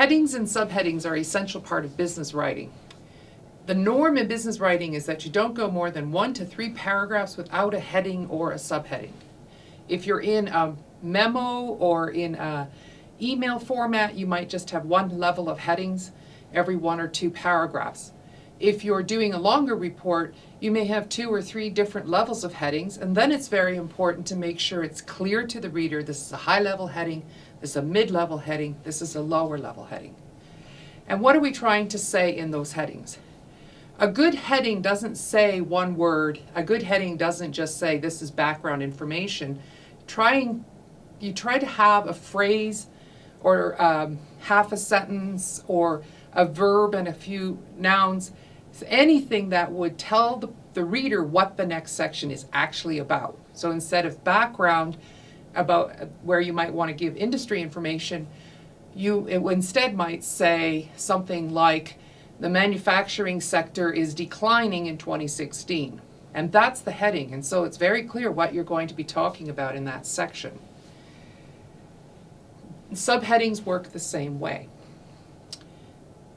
Headings and subheadings are an essential part of business writing. The norm in business writing is that you don't go more than 1 to 3 paragraphs without a heading or a subheading. If you're in a memo or in a email format, you might just have one level of headings every 1 or 2 paragraphs. If you're doing a longer report, you may have 2 or 3 different levels of headings, and then it's very important to make sure it's clear to the reader, this is a high-level heading, this is a mid-level heading, this is a lower-level heading. And what are we trying to say in those headings? A good heading doesn't say one word. A good heading doesn't just say this is background information. You try to have a phrase or half a sentence or a verb and a few nouns, anything that would tell the reader what the next section is actually about. So instead of background about where you might want to give industry information, it instead might say something like, the manufacturing sector is declining in 2016. And that's the heading, and so it's very clear what you're going to be talking about in that section. Subheadings work the same way.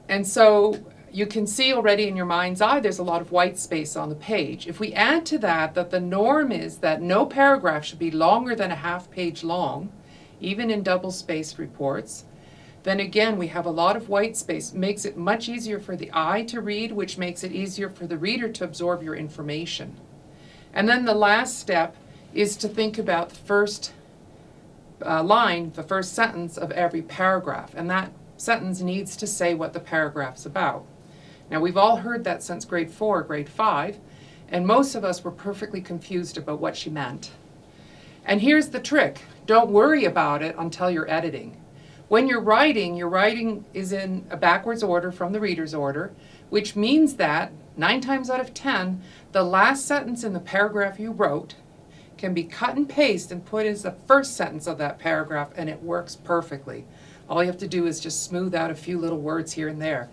And so you can see already in your mind's eye there's a lot of white space on the page. If we add to that the norm is that no paragraph should be longer than a half page long, even in double-spaced reports, then again we have a lot of white space. It makes it much easier for the eye to read, which makes it easier for the reader to absorb your information. And then the last step is to think about the first line, the first sentence of every paragraph, and that sentence needs to say what the paragraph's about. Now we've all heard that since grade 4, grade 5, and most of us were perfectly confused about what she meant. And here's the trick. Don't worry about it until you're editing. When you're writing, your writing is in a backwards order from the reader's order, which means that 9 times out of 10, the last sentence in the paragraph you wrote can be cut and paste and put as the first sentence of that paragraph, and it works perfectly. All you have to do is just smooth out a few little words here and there.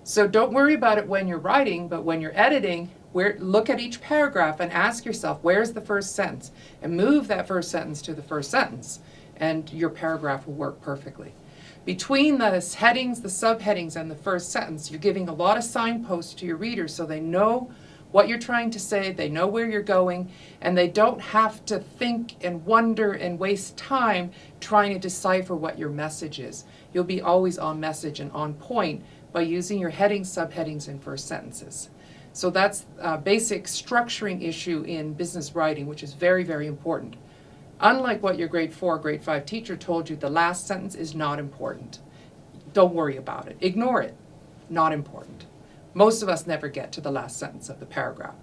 So don't worry about it when you're writing, but when you're editing, look at each paragraph and ask yourself, where's the first sentence? And move that first sentence to the first sentence, and your paragraph will work perfectly. Between the headings, the subheadings, and the first sentence, you're giving a lot of signposts to your readers so they know what you're trying to say, they know where you're going, and they don't have to think and wonder and waste time trying to decipher what your message is. You'll be always on message and on point by using your headings, subheadings, and first sentences. So that's a basic structuring issue in business writing, which is very, very important. Unlike what your grade 4, grade 5 teacher told you, the last sentence is not important. Don't worry about it. Ignore it. Not important. Most of us never get to the last sentence of the paragraph.